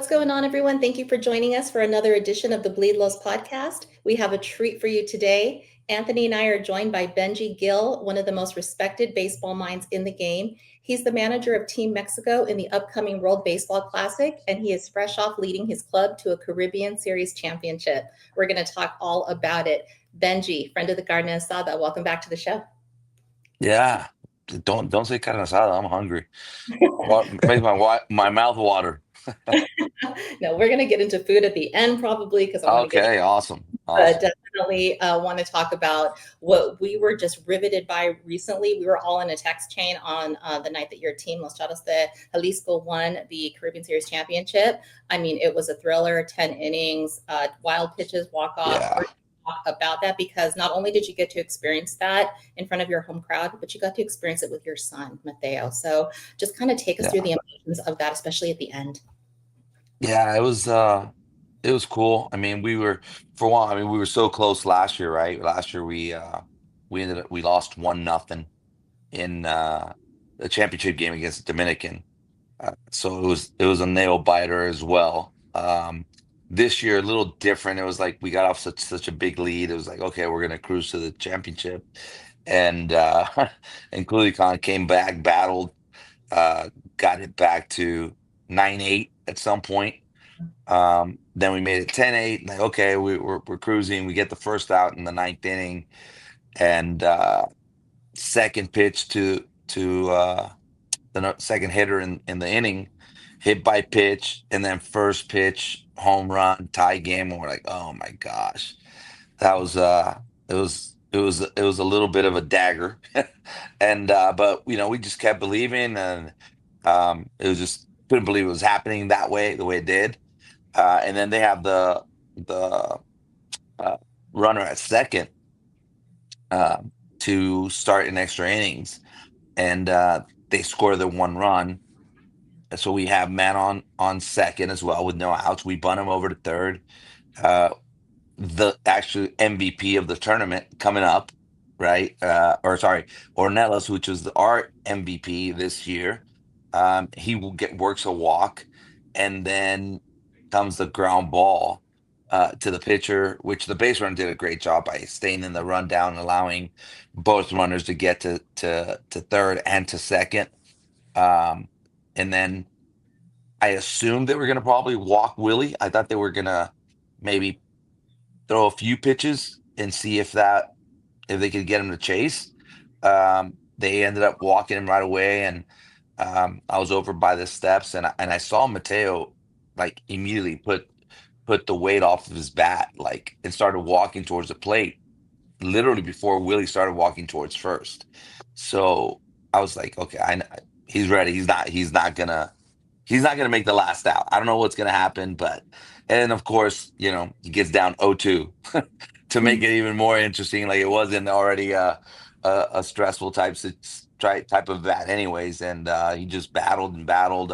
What's going on, everyone? Thank you for joining us for another edition of the Bleed Lows podcast. We have a treat for you today. Anthony and I are joined by Benji Gil, one of the most respected baseball minds in the game. He's the manager of Team Mexico in the upcoming World Baseball Classic, and he is fresh off leading his club to a Caribbean Series championship. We're going to talk all about it. Benji, friend of the Garden Asada, welcome back to the show. Yeah, don't say carne asada. I'm hungry. What makes my mouth water? No, we're going to get into food at the end probably because I want to get Okay, awesome, awesome. definitely want to talk about what we were just riveted by recently. We were all in a text chain on the night that your team, Los Chatos de Jalisco, won the Caribbean Series Championship. I mean, it was a thriller, 10 innings, wild pitches, walk-offs. Yeah, Talk about that because not only did you get to experience that in front of your home crowd, but you got to experience it with your son, Mateo. So just kind of take us through yeah, the emotions of that, especially at the end. yeah. It was cool. I mean, for one. I mean, we were so close last year, right? Last year we lost 1-0 in the championship game against Dominican. So it was a nail biter as well. This year a little different. It was like we got off such a big lead. It was like, okay, we're gonna cruise to the championship, and and Khan came back, battled, got it back to 9-8 at some point. Then we made it 10-8. Like, okay, we're cruising. We get the first out in the ninth inning, and second pitch to second hitter in the inning, hit by pitch, and then first pitch home run tie game. And we're like, oh my gosh, that was it was a little bit of a dagger, and but we just kept believing, and it was just couldn't believe it was happening that way, the way it did. And then they have the uh, runner at second, to start in extra innings, and they score the one run. And so we have man on second as well with no outs. We bunt him over to third. Uh, the actual MVP of the tournament coming up, right? Or sorry, Ornelas, which was our MVP this year. He will get works a walk, and then comes the ground ball to the pitcher, which the base runner did a great job by staying in the rundown, allowing both runners to get to third and to second. Um, and then I assumed they were going to probably walk Willie. I thought they were going to maybe throw a few pitches and see if they could get him to chase. They ended up walking him right away, and I was over by the steps, and I saw Mateo like immediately put the weight off of his bat, like, and started walking towards the plate literally before Willie started walking towards first. So I was like, okay, he's ready. He's not gonna make the last out. I don't know what's gonna happen, but and of course, he gets down 0-2 to make it even more interesting. Like, it wasn't already a stressful type of bat, anyways, and he just battled and battled.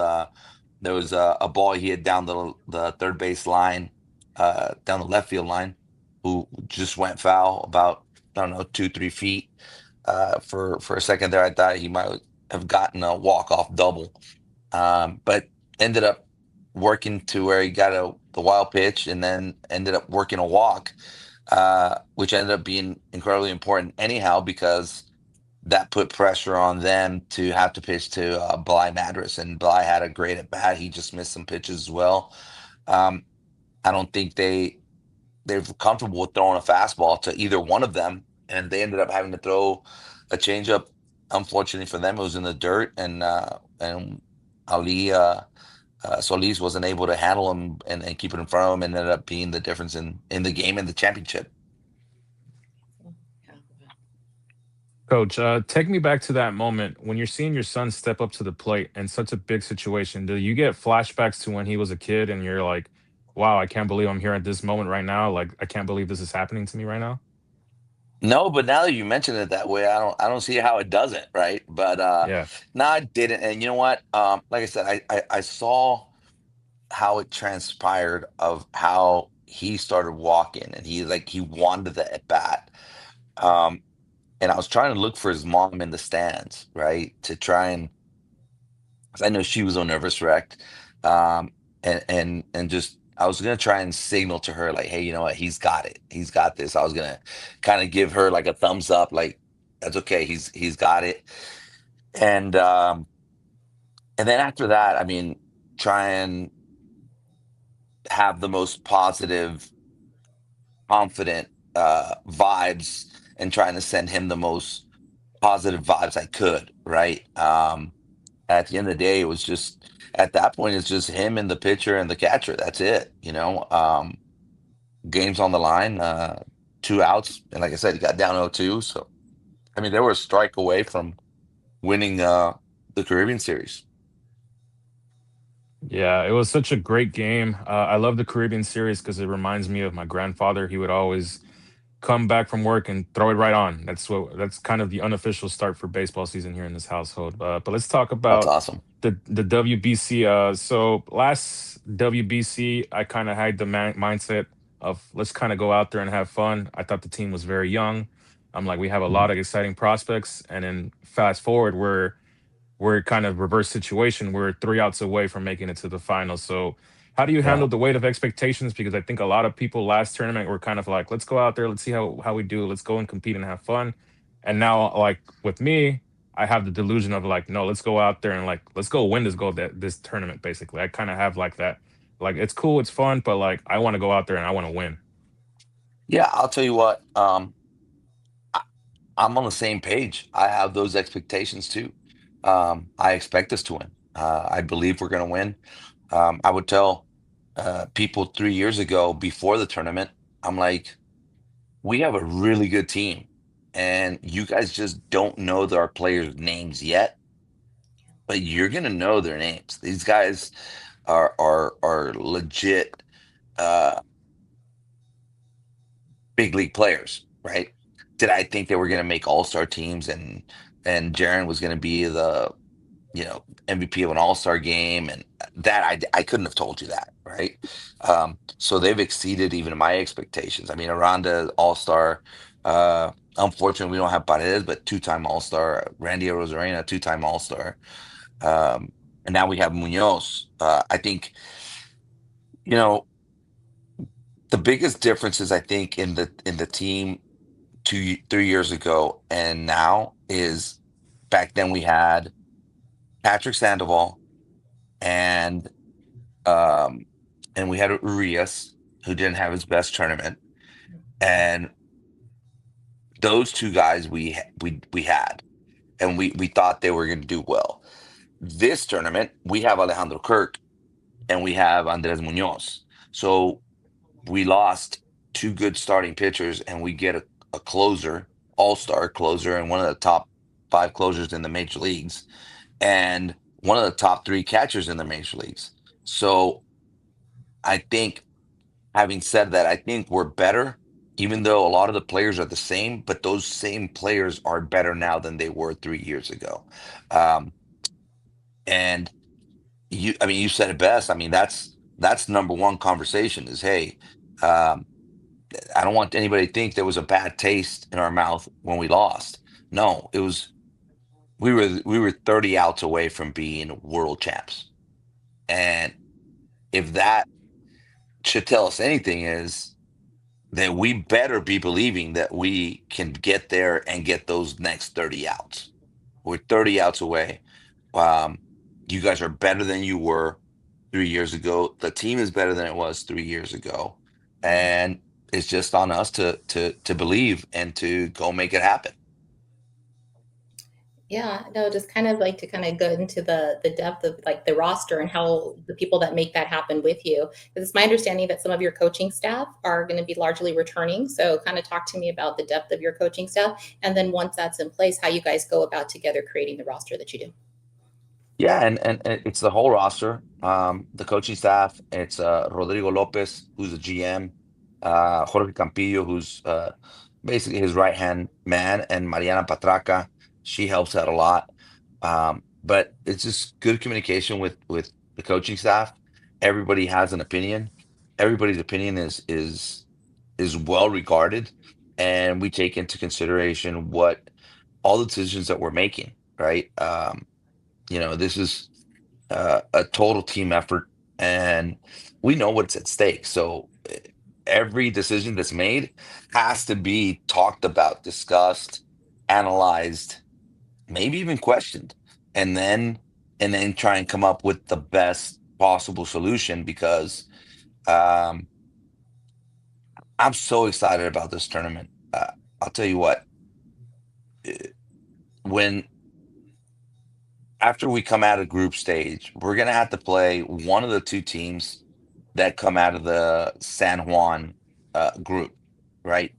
There was a ball he hit down the third base line, down the left field line, who just went foul about, I don't know, 2-3 feet. For a second there, I thought he might have gotten a walk-off double, but ended up working to where he got the wild pitch, and then ended up working a walk, which ended up being incredibly important anyhow, because that put pressure on them to have to pitch to Bly Madras, and Bly had a great at bat. He just missed some pitches as well. Um, I don't think they're comfortable with throwing a fastball to either one of them, and they ended up having to throw a changeup. Unfortunately for them, it was in the dirt, and Ali Solis wasn't able to handle him and keep it in front of him, and ended up being the difference in the game and the championship. Coach, take me back to that moment when you're seeing your son step up to the plate in such a big situation. Do you get flashbacks to when he was a kid and you're like, wow, I can't believe I'm here at this moment right now. Like, I can't believe this is happening to me right now. No, but now that you mention it that way, I don't see how it doesn't, right? But Yeah. no, I didn't. And you know what? Like I said, I saw how it transpired, of how he started walking, and he wanted the at bat. Um, and I was trying to look for his mom in the stands, right? To try and, 'cause I know she was a nervous wreck. Um, and just I was gonna try and signal to her like, hey, you know what, he's got it, he's got this. I was gonna kind of give her like a thumbs up, like that's okay, he's got it. And and then after that, I mean, try and have the most positive, confident vibes, and trying to send him the most positive vibes I could, right? At the end of the day, it was just at that point, it's just him and the pitcher and the catcher. That's it, you know. Games on the line, 2 outs, and like I said, he got down 0-2. So I mean, they were a strike away from winning the Caribbean Series. Yeah, it was such a great game. I love the Caribbean series because it reminds me of my grandfather. He would always come back from work and throw it right on. That's kind of the unofficial start for baseball season here in this household. But let's talk That's about awesome. the WBC. So last WBC, I kind of had the mindset of let's kind of go out there and have fun. I thought the team was very young. I'm like, we have a Mhm. lot of exciting prospects, and then fast forward, we're kind of reverse situation. We're 3 outs away from making it to the finals. So how do you Yeah. handle the weight of expectations? Because I think a lot of people last tournament were kind of like, let's go out there, let's see how we do, let's go and compete and have fun. And now, like with me, I have the delusion of like, no, let's go out there and like let's go win this tournament. Basically, I kind of have like that. Like it's cool, it's fun, but like I want to go out there and I want to win. Yeah, I'll tell you what. I, I'm on the same page. I have those expectations too. I expect us to win. I believe we're going to win. I would tell people 3 years ago before the tournament, I'm like, we have a really good team, and you guys just don't know our players' names yet, but you're going to know their names. These guys are legit uh, big league players, right? Did I think they were going to make all-star teams, and Jaron was going to be the MVP of an all-star game, and that I couldn't have told you that, right? So they've exceeded even my expectations. I mean, Aranda all-star. Unfortunately, we don't have Paredes, but two-time all-star. Randy Rosarena, two-time all-star. Um, and now we have Munoz. I think you know the biggest differences I think in the team 3 years ago and now is back then we had Patrick Sandoval and Um, and we had Urias, who didn't have his best tournament, and those two guys we had, and we thought they were going to do well. This tournament, we have Alejandro Kirk and we have Andres Munoz. So we lost two good starting pitchers, and we get a closer, all-star closer, and one of the top five closers in the major leagues, and one of the top three catchers in the major leagues. So I think Having said that, I think we're better, even though a lot of the players are the same, but those same players are better now than they were 3 years ago. Um, and I mean, you said it best. I mean, that's number one conversation is, hey, um, I don't want anybody to think there was a bad taste in our mouth when we lost. No, it was we were 30 outs away from being world champs. And if that should tell us anything is then we better be believing that we can get there and get those next 30 outs. We're 30 outs away. Um, you guys are better than you were 3 years ago. The team is better than it was 3 years ago. And it's just on us to believe and to go make it happen. Yeah, no, just kind of like to kind of go into the depth of like the roster and how the people that make that happen with you. Because it's my understanding that some of your coaching staff are going to be largely returning. So kind of talk to me about the depth of your coaching staff. And then once that's in place, how you guys go about together creating the roster that you do. Yeah, and it's the whole roster. The coaching staff, it's Rodrigo Lopez, who's the GM, Jorge Campillo, who's basically his right-hand man, and Mariana Patraca. She helps out a lot. But it's just good communication with the coaching staff. Everybody has an opinion. Everybody's opinion is well regarded, and we take into consideration what all the decisions that we're making, right? This is a total team effort. and we know what's at stake. So every decision that's made has to be talked about, discussed, analyzed, maybe even questioned, and then try and come up with the best possible solution because um, I'm so excited about this tournament. I'll tell you what, eh, when after we come out of group stage, we're gonna have to play one of the two teams that come out of the San Juan group, right?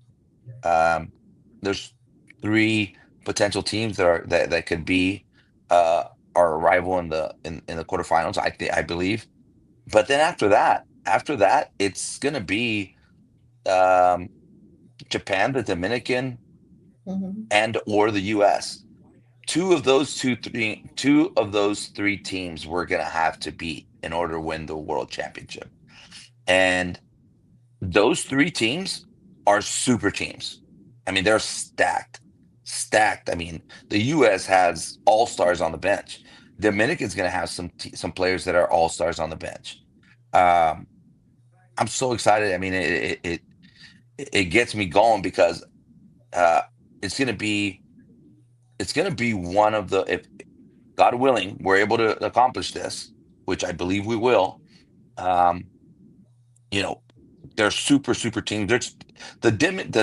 Um, there's three potential teams that could be uh, our rival in the quarterfinals. I believe, but then after that, it's gonna be um, Japan, the Dominican, Mhm. and or the U.S. Two of those three teams we're gonna have to beat in order to win the world championship. And those three teams are super teams. I mean, they're stacked, stacked. I mean, the U.S. has all stars on the bench. Dominican's gonna have some players that are all stars on the bench. Um, I'm so excited. I mean, it gets me going because uh, it's gonna be it's gonna be one of the if God willing, we're able to accomplish this, which I believe we will. Um, you know, they're super, super teams. The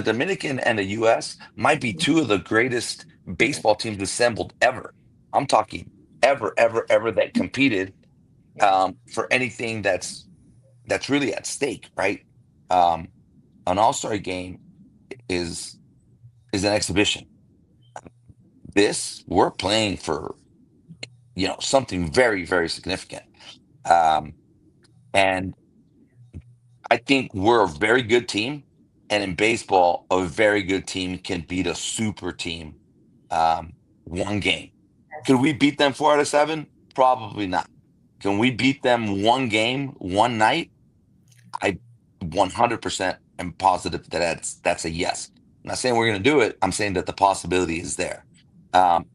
Dominican and the U.S. might be two of the greatest baseball teams assembled ever. I'm talking ever, ever, ever that competed for anything that's really at stake, right? Um, an All-Star game is an exhibition. This we're playing for, something very, very significant. Um, and I think we're a very good team. And in baseball, a very good team can beat a super team um, one game. Could we beat them 4 out of 7? Probably not. Can we beat them one game, one night? I 100% am positive that that's a yes. I'm not saying we're going to do it. I'm saying that the possibility is there.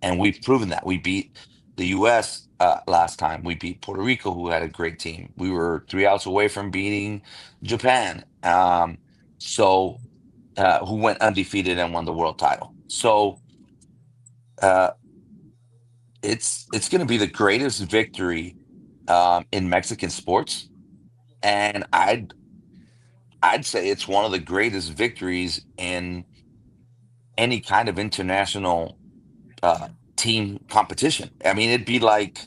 And we've proven that. We beat the U.S. Last time. We beat Puerto Rico, who had a great team. We were 3 outs away from beating Japan, who went undefeated and won the world title. So uh, it's going to be the greatest victory in Mexican sports, and I'd say it's one of the greatest victories in any kind of international uh, team competition. I mean, it'd be like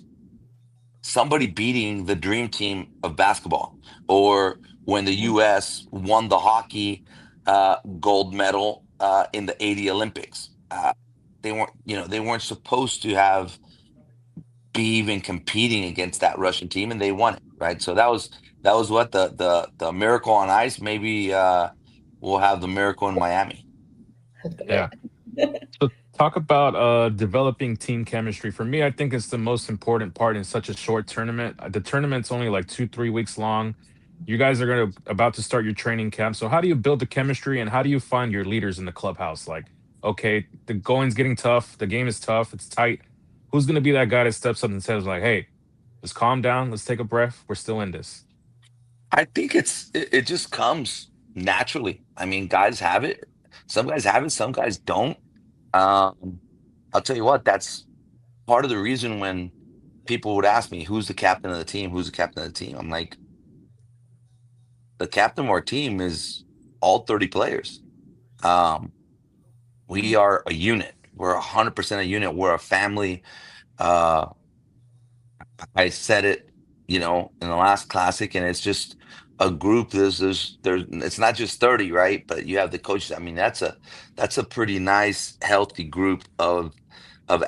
somebody beating the dream team of basketball, or when the U.S. won the hockey gold medal in the '80 Olympics. They weren't supposed to have be even competing against that Russian team, and they won it, right? So that was what the miracle on ice. Maybe we'll have the miracle in Miami. Yeah. So talk about developing team chemistry. For me, I think it's the most important part in such a short tournament. The tournament's only like 2, 3 weeks long. You guys are about to start your training camp. So how do you build the chemistry and how do you find your leaders in the clubhouse? Like, okay, the going's getting tough. The game is tough. It's tight. Who's gonna be that guy that steps up and says like, "Hey, let's calm down. Let's take a breath. We're still in this." I think it just comes naturally. I mean, guys have it. Some guys have it. Some guys don't. Um, I'll tell you what. That's part of the reason when people would ask me, "Who's the captain of the team? Who's the captain of the team?" I'm like, the captain of our team is all 30 players. Um, we are a unit. We're 100% a unit. We're a family. Uh, I said it, in the last classic, and it's just a group. There's it's not just 30, right? But you have the coaches. I mean, that's a pretty nice, healthy group of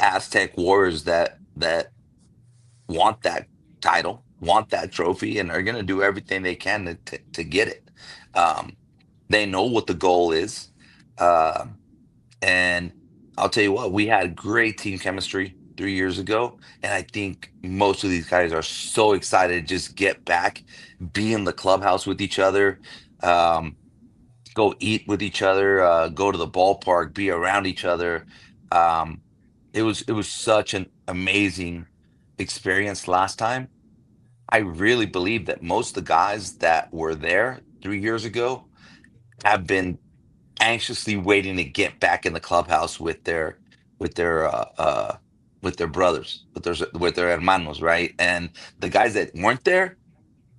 Aztec warriors that want that title, want that trophy, and are going to do everything they can to get it. Um, they know what the goal is. Uh, and I'll tell you what, we had great team chemistry 3 years ago. And I think most of these guys are so excited to just get back, be in the clubhouse with each other, um, go eat with each other, go to the ballpark, be around each other. Um, it was such an amazing experience last time. I really believe that most of the guys that were there 3 years ago have been anxiously waiting to get back in the clubhouse with their uh, uh with their brothers, with their hermanos, right? And the guys that weren't there,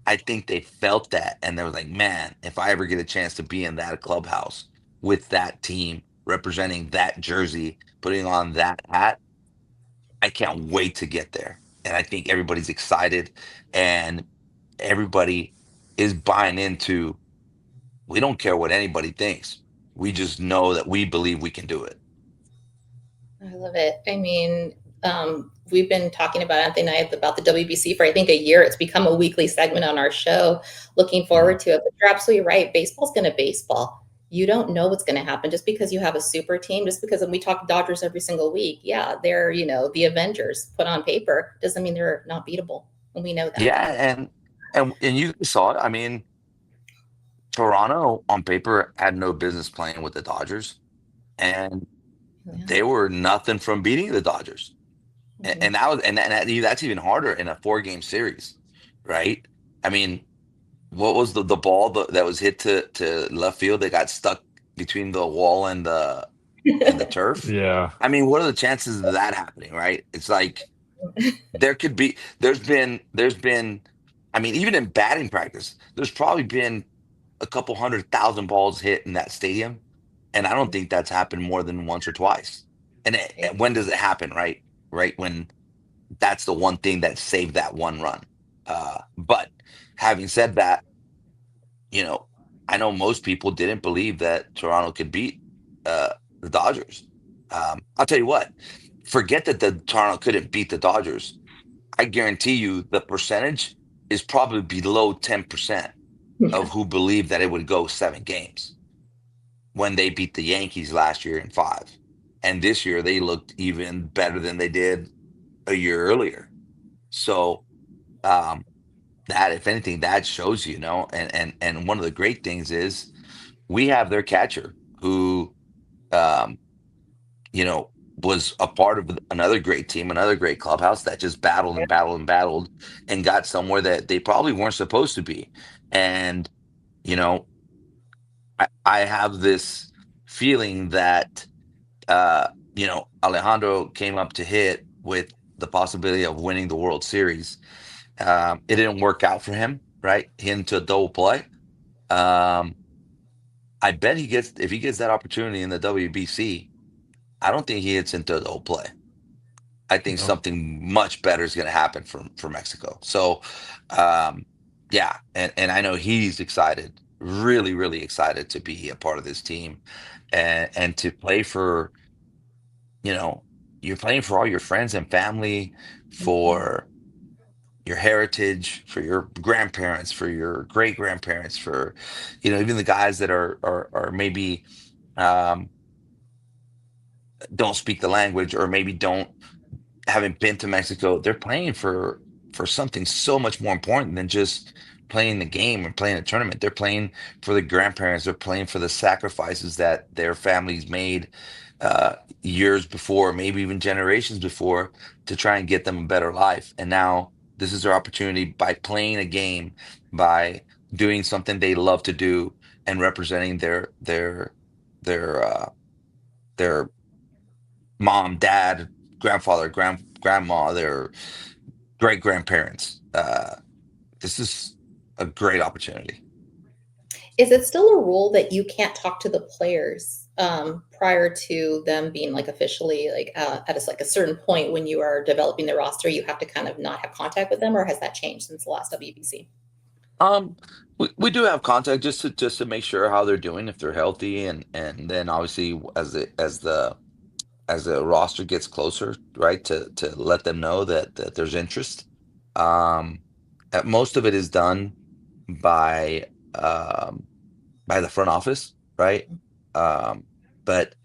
I think they felt that, and they were like, man, if I ever get a chance to be in that clubhouse with that team, representing that jersey, putting on that hat, I can't wait to get there. And I think everybody's excited, and everybody is buying into, we don't care what anybody thinks. We just know that we believe we can do it. I love it. I mean, we've been talking about Anthony and I about the WBC for I think a year. It's become a weekly segment on our show. Looking forward to it. But you're absolutely right. Baseball's going to baseball. You don't know what's going to happen just because you have a super team. Just because we talk Dodgers every single week. Yeah, they're the Avengers put on paper doesn't mean they're not beatable, and we know that. Yeah, and you saw it. I mean, Toronto on paper had no business playing with the Dodgers, and Yeah. they were nothing from beating the Dodgers. And that was that's even harder in a 4-game series, right? I mean, what was the ball that was hit to left field that got stuck between the wall and the turf? Yeah. I mean, what are the chances of that happening, right? It's like there's been, I mean, even in batting practice, there's probably been a couple 100,000 balls hit in that stadium, and I don't think that's happened more than once or twice. And when does it happen, right? Right when that's the one thing that saved that one run. But having said that, you know, I know most people didn't believe that Toronto could beat the Dodgers. I'll tell you what, forget that the Toronto couldn't beat the Dodgers. I guarantee you the percentage is probably below 10% of who believed that it would go 7 games when they beat the Yankees last year in 5. And this year they looked even better than they did a year earlier. So that, if anything, that shows and one of the great things is we have their catcher who um, was a part of another great team, another great clubhouse that just battled and battled and battled and got somewhere that they probably weren't supposed to be. And you know, I have this feeling that Alejandro came up to hit with the possibility of winning the World Series. It didn't work out for him, right? Into a double play. I bet if he gets that opportunity in the WBC, I don't think he hits into a double play. I think No. something much better is going to happen for Mexico. So, yeah, and I know he's excited, really, really excited to be a part of this team, and to play for, you're playing for all your friends and family, for your heritage, for your grandparents, for your great grandparents, for even the guys that are maybe um, don't speak the language, or maybe don't haven't been to Mexico. They're playing for something so much more important than just playing the game or playing a tournament. They're playing for the grandparents. They're playing for the sacrifices that their families made uh, years before, maybe even generations before, to try and get them a better life. And now this is their opportunity, by playing a game, by doing something they love to do, and representing their their mom, dad, grandfather, grandma, their great grandparents. This is a great opportunity. Is it still a rule that you can't talk to the players prior to them being like officially at a certain point when you are developing the roster? You have to kind of not have contact with them, or has that changed since the last WBC? Um, we do have contact just to make sure how they're doing, if they're healthy, and then obviously as the roster gets closer, right, to let them know that there's interest. Um, Most of it is done by by the front office, right? Um, but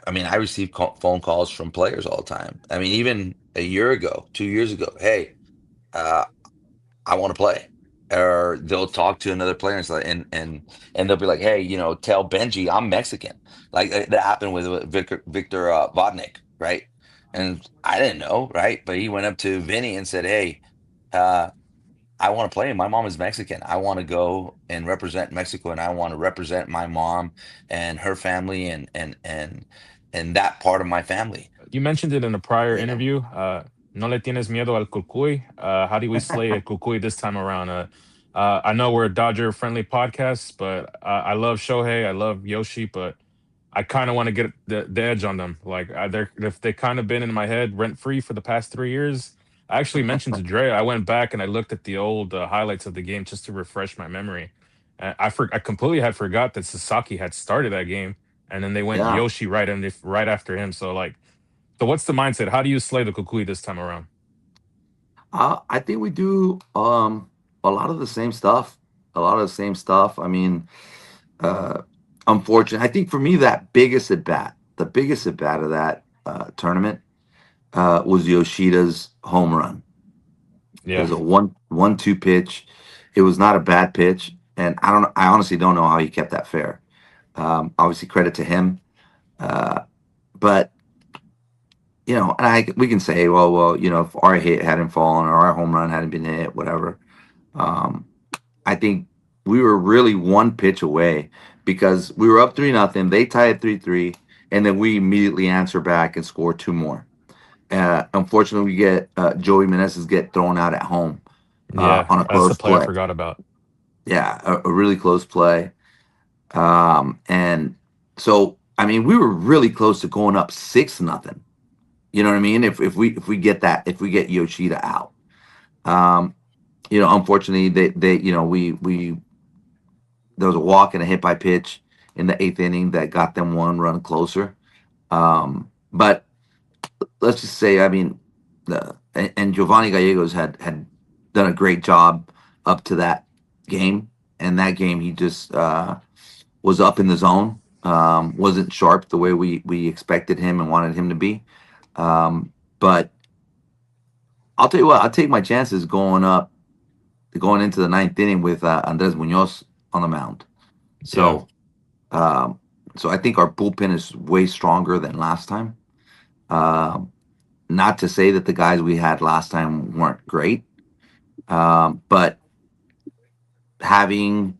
I mean, I receive phone calls from players all the time. I mean, even a year ago, 2 years ago, hey, uh, I want to play. Or they'll talk to another player, and they'll be like, hey, tell Benji I'm Mexican. Like that happened with Victor Vodnik, right? And I didn't know, right? But he went up to Vinny and said, hey, uh, I want to play. My mom is Mexican. I want to go and represent Mexico, and I want to represent my mom and her family and that part of my family. You mentioned it in a prior Yeah. interview. No le tienes miedo al cucuy. How do we slay a cucuy this time around? I know we're a Dodger friendly podcast, but I love Shohei. I love Yoshi, but I kind of want to get the edge on them. Like they're if they kind of been in my head rent free for the past 3 years. I actually mentioned to Drea. I went back and I looked at the old highlights of the game just to refresh my memory. I completely had forgot that Sasaki had started that game, and then they went Yeah. Yoshi right after him. So like, so what's the mindset? How do you slay the Kukui this time around? I think we do a lot of the same stuff. A lot of the same stuff. I mean, uh, unfortunately, I think for me the biggest at bat of that tournament was Yoshida's home run. It Yeah, was a 1-2 pitch. It was not a bad pitch, and I honestly don't know how he kept that fair. Obviously, credit to him. Uh, but and we can say, well, if our hit hadn't fallen or our home run hadn't been hit, whatever. Um, I think we were really one pitch away because we were up 3-0. They tied 3-3, and then we immediately answer back and score two more. Unfortunately, we get Joey Meneses get thrown out at home yeah, on a that's the close play I play. forgot about. Yeah, a really close play. And so, I mean, we were really close to going up 6-0. You know what I mean? If we get Yoshida out, unfortunately, they we there was a walk and a hit by pitch in the eighth inning that got them one run closer. But let's just say, I mean, and Giovanni Gallegos had done a great job up to that game. And that game, he just was up in the zone, wasn't sharp the way we expected him and wanted him to be. But I'll tell you what, I'll take my chances going into the ninth inning with Andres Munoz on the mound. Yeah, So, um, so I think our bullpen is way stronger than last time. Um, Not to say that the guys we had last time weren't great, but having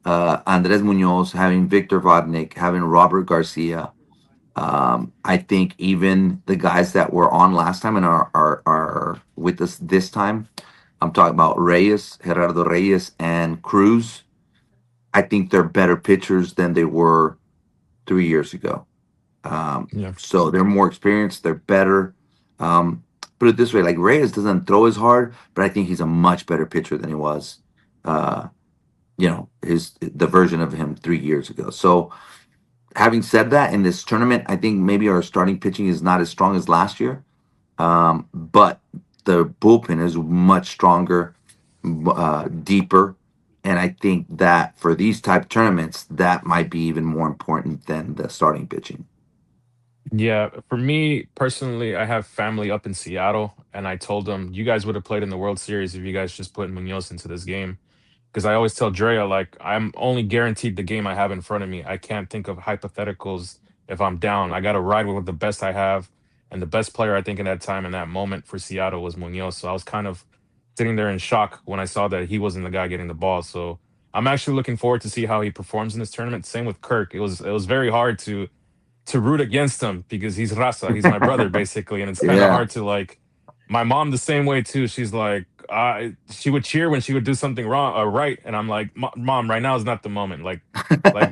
Andres Munoz, having Victor Vodnik, having Robert Garcia, I think even the guys that were on last time and are with us this time, I'm talking about Gerardo Reyes, and Cruz. I think they're better pitchers than they were 3 years ago. yeah, So they're more experienced. They're better. Put it this way: like Reyes doesn't throw as hard, but I think he's a much better pitcher than he was. Uh, the version of him 3 years ago. So having said that, in this tournament, I think maybe our starting pitching is not as strong as last year, but the bullpen is much stronger, deeper, and I think that for these type tournaments, that might be even more important than the starting pitching. yeah. For me personally, I have family up in Seattle, and I told them you guys would have played in the World Series if you guys just put Munoz into this game. Because I always tell Drea, like, I'm only guaranteed the game I have in front of me. I can't think of hypotheticals if I'm down. I got to ride with the best I have. And the best player, I think, in that time, in that moment for Seattle was Munoz. So I was kind of sitting there in shock when I saw that he wasn't the guy getting the ball. So I'm actually looking forward to see how he performs in this tournament. Same with Kirk. It was very hard to root against him because he's raza. He's my brother basically, and it's kind of Yeah. hard to like. My mom the same way too. She's like, she would cheer when she would do something wrong or right, and I'm like, Mom, right now is not the moment. Like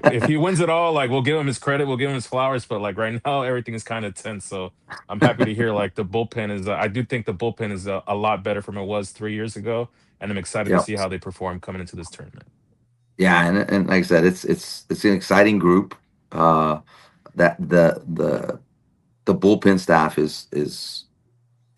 if he wins it all, like we'll give him his credit, we'll give him his flowers, but like right now everything is kind of tense. So I'm happy to hear like the bullpen is. I do think the bullpen is a lot better from it was 3 years ago, and I'm excited to Yeah. see how they perform coming into this tournament. Yeah, and like I said, it's an exciting group. That the bullpen staff is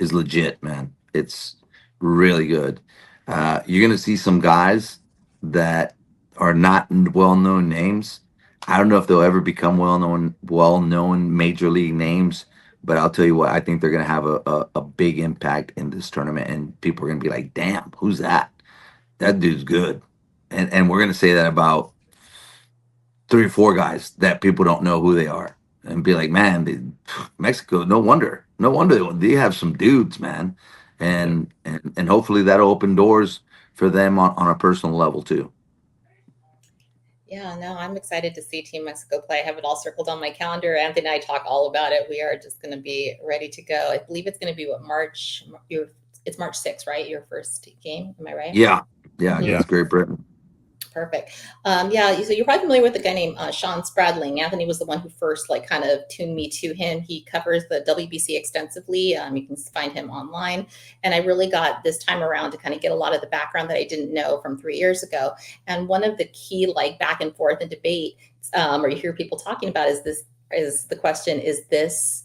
legit, man. It's really good. You're gonna see some guys that are not well-known names. I don't know if they'll ever become well-known major league names, but I'll tell you what, I think they're gonna have a big impact in this tournament, and people are gonna be like, "Damn, who's that? That dude's good." And we're gonna say that about three or four guys that people don't know who they are, and be like, man, Mexico, no wonder they have some dudes, man. Yeah. And hopefully that'll open doors for them on a personal level too. Yeah, no, I'm excited to see Team Mexico play. I have it all circled on my calendar. Anthony and I talk all about it. We are just going to be ready to go. I believe it's going to be March. It's March 6th, right? Your first game. Am I right? Yeah, Mhm. against Great Britain. Perfect. Yeah, so you're probably familiar with a guy named Sean Spradling. Anthony was the one who first kind of tuned me to him. He covers the WBC extensively. You can find him online. And I really got this time around to kind of get a lot of the background that I didn't know from 3 years ago. And one of the key back and forth and debate, or you hear people talking about is the question, is this,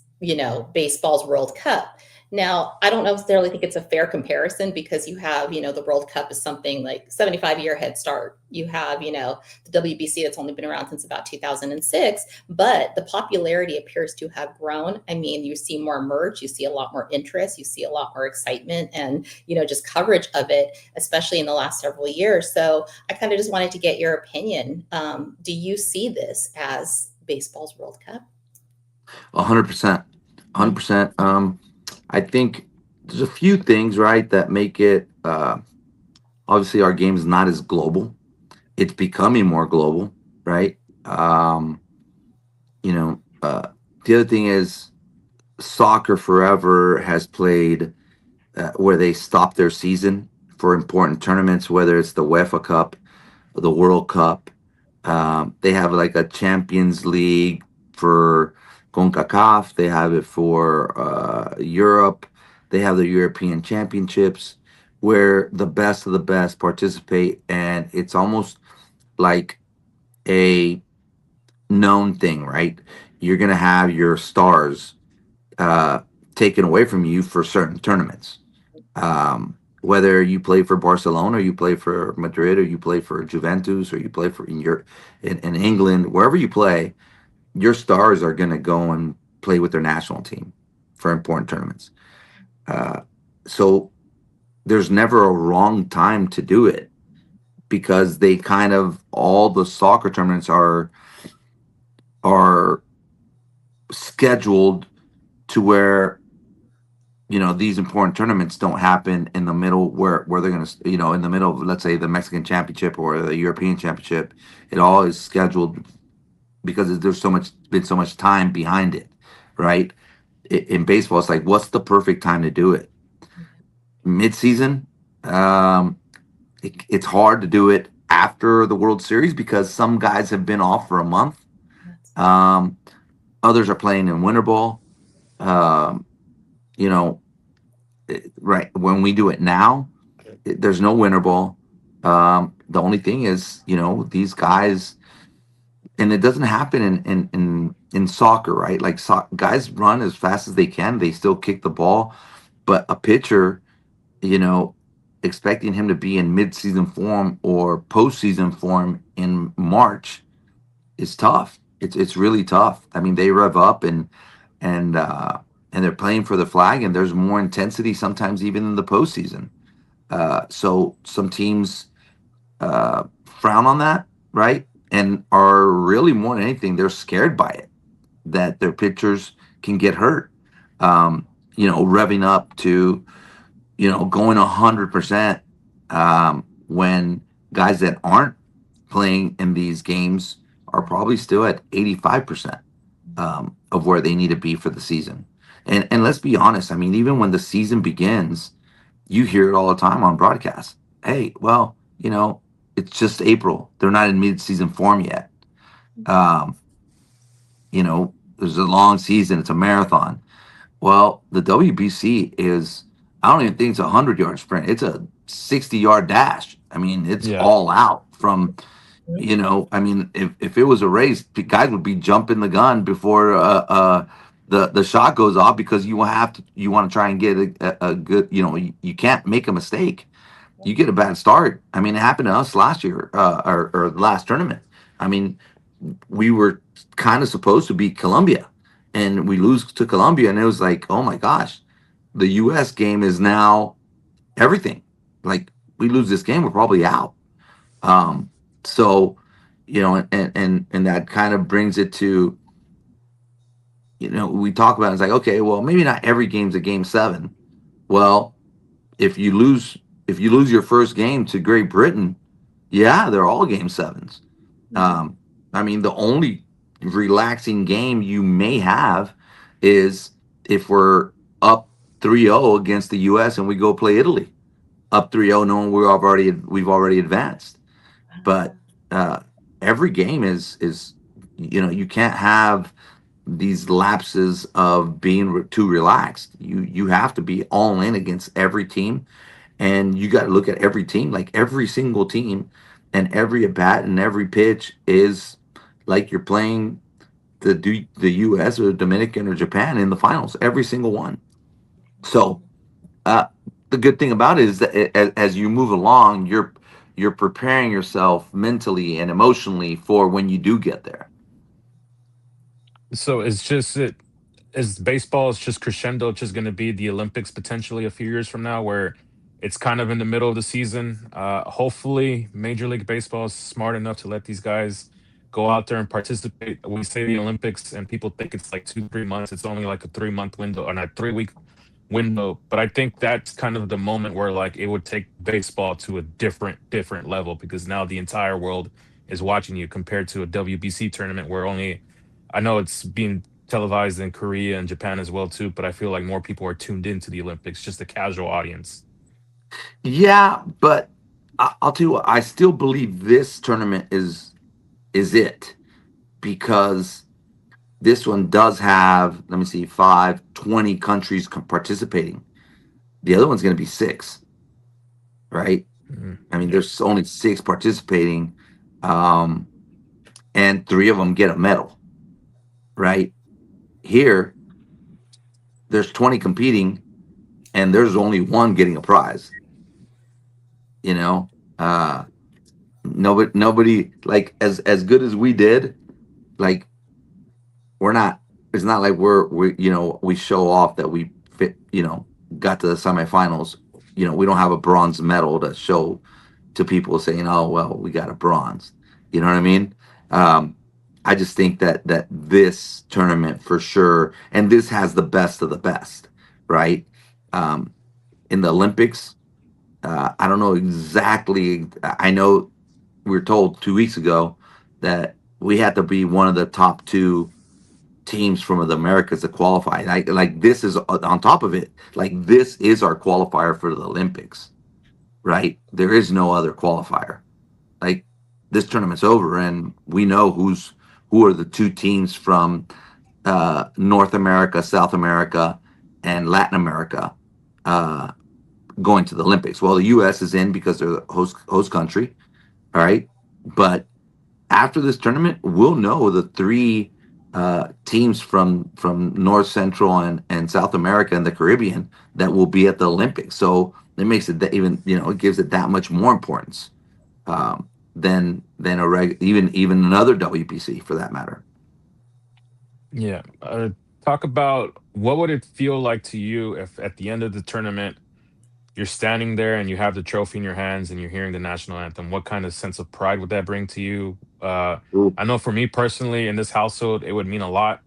baseball's World Cup? Now, I don't necessarily think it's a fair comparison because you have, the World Cup is something like 75-year head start. You have, the WBC that's only been around since about 2006, but the popularity appears to have grown. I mean, you see more merch, you see a lot more interest, you see a lot more excitement and, just coverage of it, especially in the last several years. So I kind of just wanted to get your opinion. Do you see this as baseball's World Cup? 100%. 100%. I think there's a few things, right, that make it, obviously our game is not as global. It's becoming more global, right? The other thing is soccer forever has played where they stop their season for important tournaments, whether it's the UEFA Cup, the World Cup. They have like a Champions League for CONCACAF. They have it for Europe. They have the European Championships where the best of the best participate. And it's almost like a known thing, right? You're going to have your stars taken away from you for certain tournaments. Whether you play for Barcelona, or you play for Madrid, or you play for Juventus, or you play for in England, wherever you play, your stars are going to go and play with their national team for important tournaments. So there's never a wrong time to do it because they kind of all the soccer tournaments are scheduled to where these important tournaments don't happen in the middle where they're going to, in the middle of, let's say, the Mexican Championship or the European Championship. It all is scheduled because there's been so much time behind it, right? In baseball, it's like, what's the perfect time to do it? Mid-season, it's hard to do it after the World Series because some guys have been off for a month. Others are playing in winter ball. Right when we do it now, there's no winter ball. The only thing is, these guys, and it doesn't happen in soccer, right? Like guys run as fast as they can, they still kick the ball, but a pitcher, expecting him to be in mid-season form or postseason form in March is tough. It's really tough. I mean, they rev up and they're playing for the flag, and there's more intensity sometimes even in the postseason. So some teams frown on that, right? And are really more than anything, they're scared by it, that their pitchers can get hurt. Revving up to, going 100% when guys that aren't playing in these games are probably still at 85% of where they need to be for the season. And let's be honest, I mean, even when the season begins, you hear it all the time on broadcast. Hey, well, it's just April. They're not in mid-season form yet. There's a long season. It's a marathon. Well, the WBC is, I don't even think it's a 100-yard sprint. It's a 60-yard dash. I mean, it's all out from, I mean, if it was a race, the guys would be jumping the gun before the shot goes off because you want to try and get a good, you can't make a mistake. You get a bad start. I mean, it happened to us last year or the last tournament. I mean, we were kind of supposed to beat Colombia, and we lose to Colombia, and it was like, oh my gosh, the U.S. game is now everything. Like, we lose this game, we're probably out. So, and that kind of brings it to, we talk about it, it's like, okay, well, maybe not every game's a game 7. Well, if you lose if you lose your first game to Great Britain, yeah, they're all game sevens. I mean, the only relaxing game you may have is if we're up 3-0 against the US and we go play Italy. Up 3-0 knowing we've already advanced. But every game is you can't have these lapses of being too relaxed. You have to be all in against every team, and you got to look at every team, like every single team, and every at bat and every pitch is like you're playing the U.S. or Dominican or Japan in the finals. Every single one. So the good thing about it is that as you move along, you're preparing yourself mentally and emotionally for when you do get there. So it's just it is baseball is just crescendo. It's just going to be the Olympics potentially a few years from now, where it's kind of in the middle of the season. Hopefully, Major League Baseball is smart enough to let these guys go out there and participate. We say the Olympics, and people think it's like 2 3 months. It's only like a 3 month window, or not 3 week window. But I think that's kind of the moment where like it would take baseball to a different level, because now the entire world is watching you compared to a WBC tournament where only I know it's being televised in Korea and Japan as well too, but I feel like more people are tuned into the Olympics, just a casual audience. Yeah, but I'll tell you what, I still believe this tournament is it, because this one does have, let me see, 20 countries participating. The other one's going to be 6, right? I mean, Yeah. there's only 6 participating, and 3 of them get a medal, right? Here, there's 20 competing, and there's only 1 getting a prize. You know, nobody like as good as we did. Like, we're not. It's not like we show off that we fit. Got to the semifinals. We don't have a bronze medal to show to people saying, "Oh well, we got a bronze." You know what I mean? I just think that this tournament for sure, and this has the best of the best, right? In the Olympics, I don't know exactly. I know we were told 2 weeks ago that we had to be one of the top 2 teams from the Americas to qualify. Like this is on top of it. Like, this is our qualifier for the Olympics, right? There is no other qualifier. Like, this tournament's over, and we know who are the 2 teams from North America, South America, and Latin America going to the Olympics. Well, the U.S. is in because they're the host country, all right. But after this tournament, we'll know the 3 teams from North, Central, and South America and the Caribbean that will be at the Olympics. So it makes it that even it gives it that much more importance than even another WBC for that matter. Yeah. Talk about what would it feel like to you if at the end of the tournament you're standing there and you have the trophy in your hands and you're hearing the national anthem. What kind of sense of pride would that bring to you? Ooh. I know for me personally, in this household, it would mean a lot.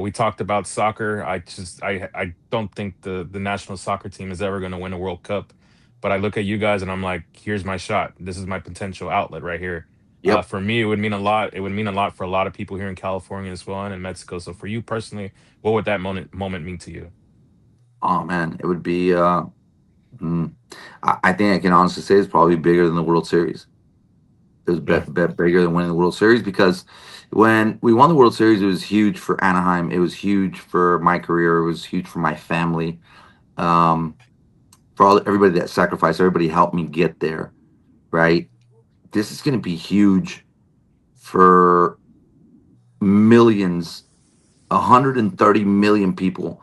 We talked about soccer. I don't think the national soccer team is ever going to win a World Cup, but I look at you guys and I'm like, here's my shot. This is my potential outlet right here. Yep. For me, it would mean a lot. It would mean a lot for a lot of people here in California as well and in Mexico. So for you personally, what would that moment mean to you? Oh man, it would be. I think I can honestly say it's probably bigger than the World Series. It was Yeah. bigger than winning the World Series, because when we won the World Series, it was huge for Anaheim. It was huge for my career. It was huge for my family. For everybody that sacrificed, everybody helped me get there. Right. This is going to be huge for millions, 130 million people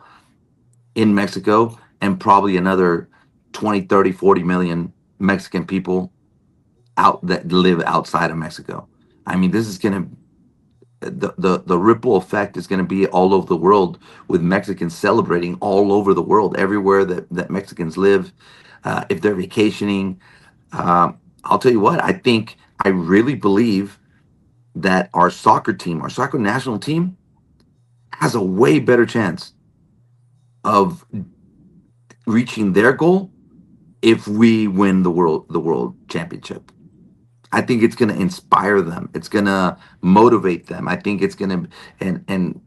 in Mexico, and probably another 20, 30, 40 million Mexican people out that live outside of Mexico. I mean, this is going to the ripple effect is going to be all over the world, with Mexicans celebrating all over the world, everywhere that Mexicans live. If they're vacationing, I'll tell you what, I really believe that our soccer national team, has a way better chance of reaching their goal if we win the world championship. I think it's going to inspire them. It's going to motivate them. I think it's going to, and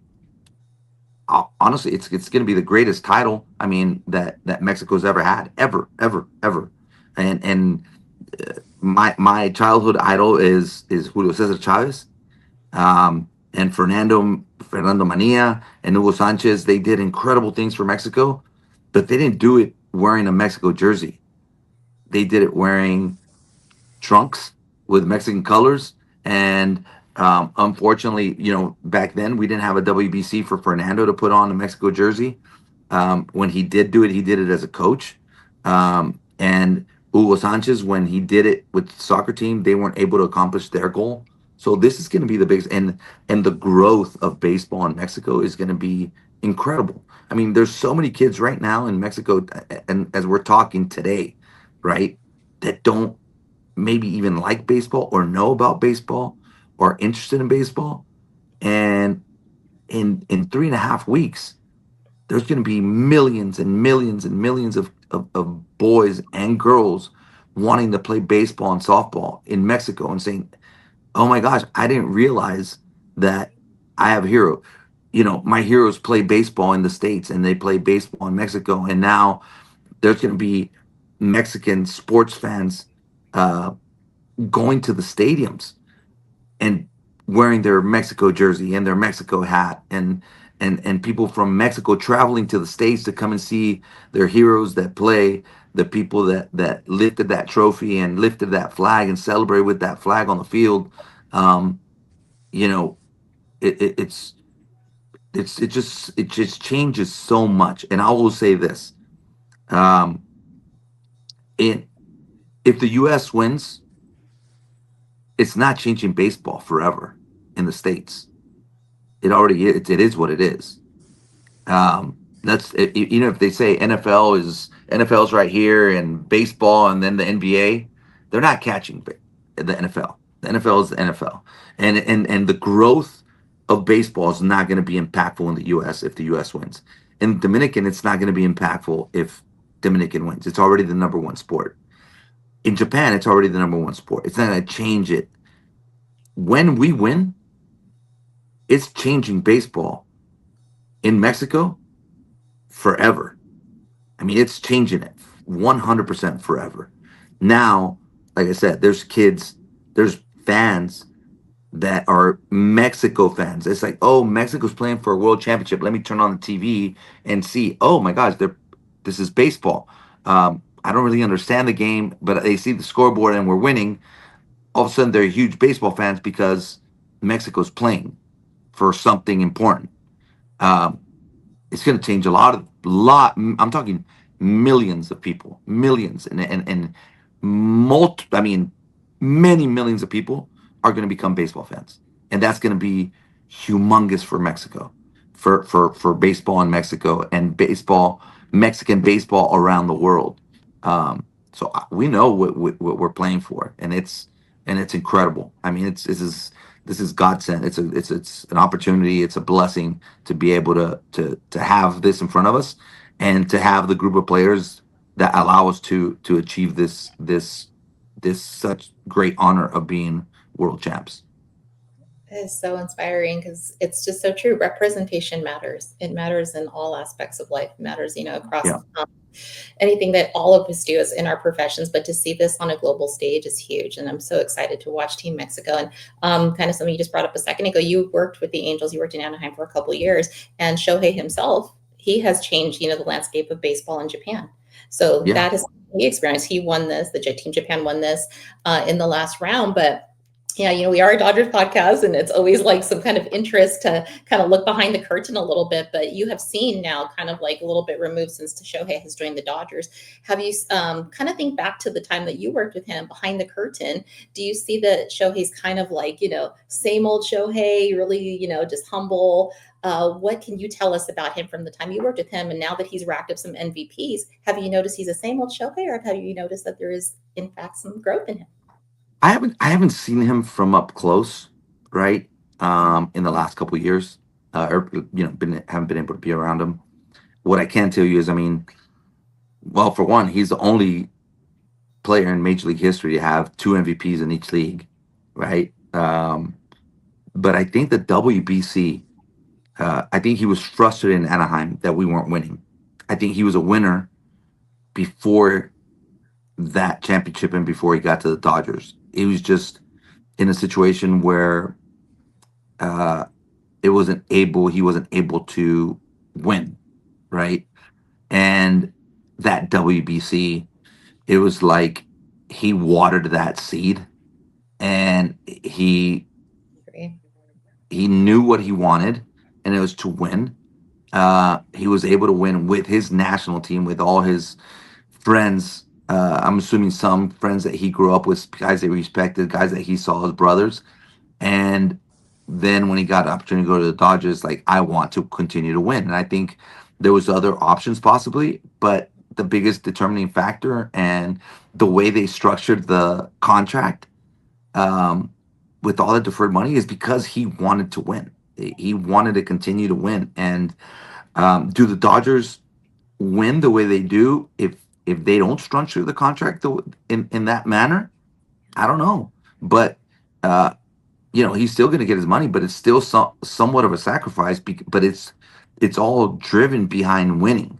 honestly, it's going to be the greatest title. I mean, that Mexico's ever had, ever. And my childhood idol is Julio Cesar Chavez, and Fernando Mania and Hugo Sanchez. They did incredible things for Mexico, but they didn't do it wearing a Mexico jersey. They did it wearing trunks with Mexican colors. And unfortunately, back then we didn't have a WBC for Fernando to put on a Mexico jersey. When he did do it, he did it as a coach. And Hugo Sanchez, when he did it with the soccer team, they weren't able to accomplish their goal. So this is going to be the biggest, and the growth of baseball in Mexico is going to be incredible. I mean, there's so many kids right now in Mexico, and as we're talking today, right, that don't maybe even like baseball or know about baseball or interested in baseball. And in 3.5 weeks, there's going to be millions and millions and millions of boys and girls wanting to play baseball and softball in Mexico and saying, oh my gosh, I didn't realize that I have a hero. My heroes play baseball in the States and they play baseball in Mexico. And now there's going to be Mexican sports fans going to the stadiums and wearing their Mexico jersey and their Mexico hat, and people from Mexico traveling to the States to come and see their heroes that play, the people that lifted that trophy and lifted that flag and celebrate with that flag on the field. It just changes so much. And I will say this, if the US wins, it's not changing baseball forever in the States. It already is. It is what it is. That's if they say NFL's right here and baseball and then the NBA, they're not catching the NFL. The NFL is the NFL, and the growth of baseball is not going to be impactful in the U.S. if the U.S. wins. In Dominican, it's not going to be impactful if Dominican wins. It's already the number one sport. In Japan, it's already the number one sport. It's not going to change it. When we win, it's changing baseball in Mexico forever. I mean, it's changing it 100% forever. Now, like I said, there's kids, there's fans that are Mexico fans. It's like, oh, Mexico's playing for a world championship. Let me turn on the TV and see, oh my gosh, this is baseball. I don't really understand the game, but they see the scoreboard and we're winning. All of a sudden, they're huge baseball fans because Mexico's playing for something important. It's going to change a lot. I'm talking millions of people, millions, and many millions of people are going to become baseball fans, and that's going to be humongous for Mexico, for baseball in Mexico and Mexican baseball around the world. So we know what we're playing for, and it's incredible. I mean, this is godsend. It's an opportunity. It's a blessing to be able to have this in front of us, and to have the group of players that allow us to achieve this such great honor of being world champs. It is so inspiring because it's just so true. Representation matters. It matters in all aspects of life. It matters, across anything that all of us do is in our professions. But to see this on a global stage is huge. And I'm so excited to watch Team Mexico. And kind of something you just brought up a second ago, you worked with the Angels. You worked in Anaheim for a couple of years. And Shohei himself, he has changed, the landscape of baseball in Japan. So that is he experienced. He won this. The Team Japan won this in the last round. But yeah, we are a Dodgers podcast, and it's always like some kind of interest to kind of look behind the curtain a little bit. But you have seen now kind of like a little bit removed since Shohei has joined the Dodgers. Have you kind of think back to the time that you worked with him behind the curtain? Do you see that Shohei's kind of like, same old Shohei, really, just humble? What can you tell us about him from the time you worked with him? And now that he's racked up some MVPs, have you noticed he's the same old Shohei, or have you noticed that there is, in fact, some growth in him? I haven't seen him from up close, right? In the last couple of years, or haven't been able to be around him. What I can tell you is, well, for one, he's the only player in Major League history to have 2 MVPs in each league, right? But I think the WBC, I think he was frustrated in Anaheim that we weren't winning. I think he was a winner before that championship and before he got to the Dodgers. He was just in a situation where he wasn't able to win, right? And that WBC, it was like he watered that seed, and he knew what he wanted, and it was to win. He was able to win with his national team, with all his friends. I'm assuming some friends that he grew up with, guys that he respected, guys that he saw as brothers. And then when he got the opportunity to go to the Dodgers, like, I want to continue to win. And I think there was other options possibly, but the biggest determining factor and the way they structured the contract with all the deferred money is because he wanted to win. He wanted to continue to win. And do the Dodgers win the way they do if they don't structure the contract in that manner? I don't know. But he's still going to get his money, but it's still somewhat of a sacrifice. But it's all driven behind winning.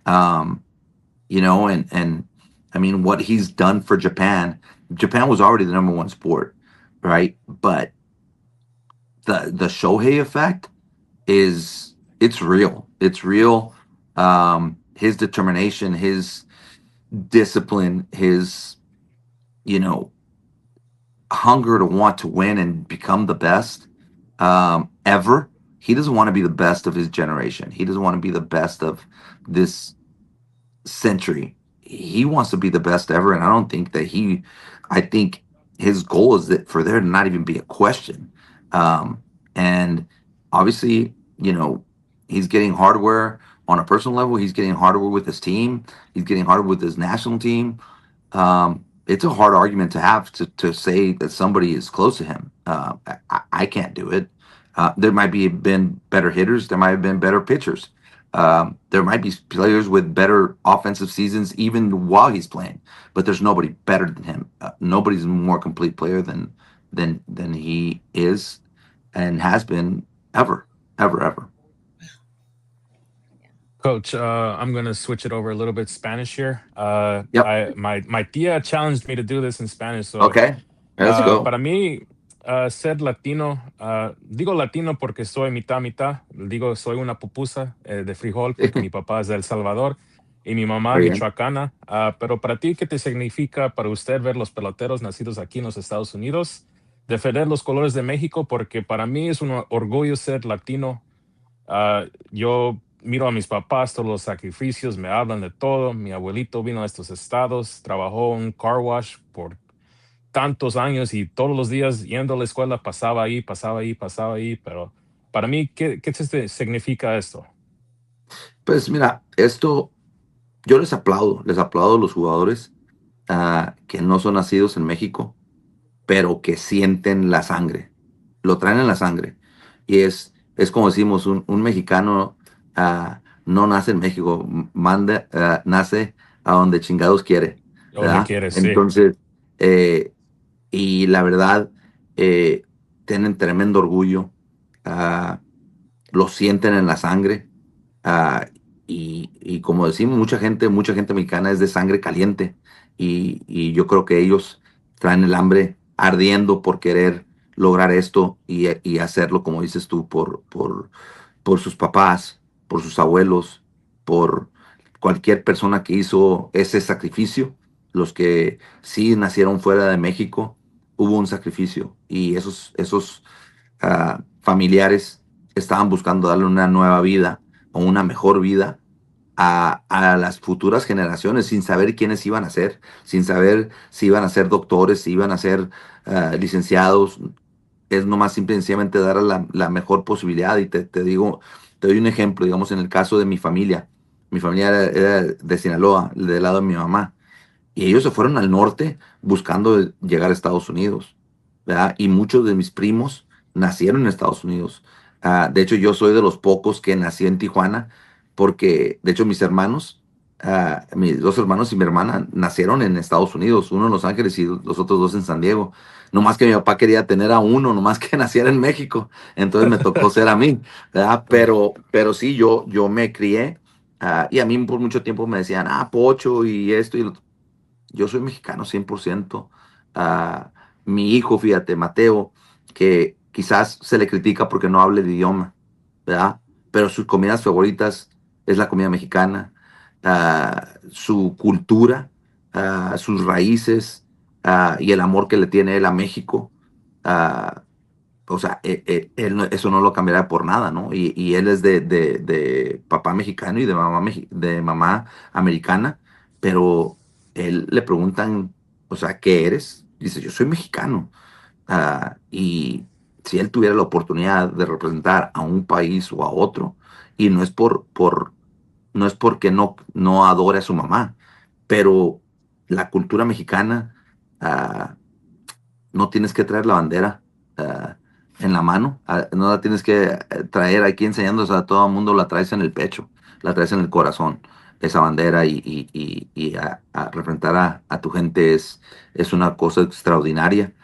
And I mean, what he's done for Japan was already the number one sport, right? But the Shohei effect it's real. It's real. His determination, his discipline, his hunger to want to win and become the best ever. He doesn't want to be the best of his generation. He doesn't want to be the best of this century. He wants to be the best ever, and I think his goal is that for there to not even be a question. And obviously, he's getting hardware on a personal level. He's getting hardware with his team. He's getting hardware with his national team. It's a hard argument to have to say that somebody is close to him. I can't do it. There might be been better hitters. There might have been better pitchers. There might be players with better offensive seasons even while he's playing, but there's nobody better than him. Nobody's a more complete player than he is and has been ever. Coach, I'm gonna switch it over a little bit Spanish here. Yep. My tia challenged me to do this in Spanish, so Okay, let's go. para mí, ser latino, digo latino porque soy mitad, digo soy una pupusa de frijol porque mi papá es de El Salvador y mi mamá Muy bien. michoacana. Pero para ti, ¿qué te significa para usted ver los peloteros nacidos aquí en los Estados Unidos, defender los colores de México? Porque para mí es un orgullo ser latino. Yo miro a mis papás, todos los sacrificios, me hablan de todo. Mi abuelito vino a estos estados, trabajó en un car wash por tantos años y todos los días yendo a la escuela pasaba ahí, pero para mí, ¿qué significa esto? Pues mira, esto yo les aplaudo a los jugadores que no son nacidos en México, pero que sienten la sangre, lo traen en la sangre. Y es como decimos, un mexicano no nace en México, nace a donde chingados quiere, Donde ¿verdad? quieres, sí. Entonces, y la verdad, tienen tremendo orgullo, lo sienten en la sangre, y como decimos, mucha gente mexicana es de sangre caliente, y yo creo que ellos traen el hambre ardiendo por querer lograr esto y hacerlo, como dices tú, por sus papás, por sus abuelos, por cualquier persona que hizo ese sacrificio. Los que sí nacieron fuera de México, hubo un sacrificio, y esos familiares estaban buscando darle una nueva vida o una mejor vida a las futuras generaciones, sin saber quiénes iban a ser, sin saber si iban a ser doctores, si iban a ser licenciados. Es nomás simple y sencillamente dar la mejor posibilidad. Y te doy un ejemplo, digamos, en el caso de mi familia. Mi familia era de Sinaloa, del lado de mi mamá. Y ellos se fueron al norte buscando llegar a Estados Unidos, ¿verdad? Y muchos de mis primos nacieron en Estados Unidos. De hecho, yo soy de los pocos que nací en Tijuana, porque, de hecho, mis hermanos Mis dos hermanos y mi hermana nacieron en Estados Unidos, uno en Los Ángeles y los otros dos en San Diego. No más que mi papá quería tener a uno, no más que naciera en México. Entonces me tocó ser a mí, ¿verdad? Pero sí, yo me crié, y a mí por mucho tiempo me decían, Pocho y esto y lo otro. Yo soy mexicano 100%. Ah, Mi hijo, fíjate, Mateo, que quizás se le critica porque no hable el idioma, ¿verdad? Pero sus comidas favoritas es la comida mexicana, su cultura, sus raíces, y el amor que le tiene él a México. ah, o sea, eso no lo cambiará por nada, ¿no? Y él es de papá mexicano y de de mamá americana, pero él le preguntan, o sea, ¿qué eres? Dice, yo soy mexicano. Y si él tuviera la oportunidad de representar a un país o a otro, y no es no es porque no adore a su mamá, pero la cultura mexicana, ah, no tienes que traer la bandera ah, en la mano, no la tienes que traer aquí enseñándose a todo el mundo, la traes en el pecho, la traes en el corazón, esa bandera y a representar a tu gente es una cosa extraordinaria.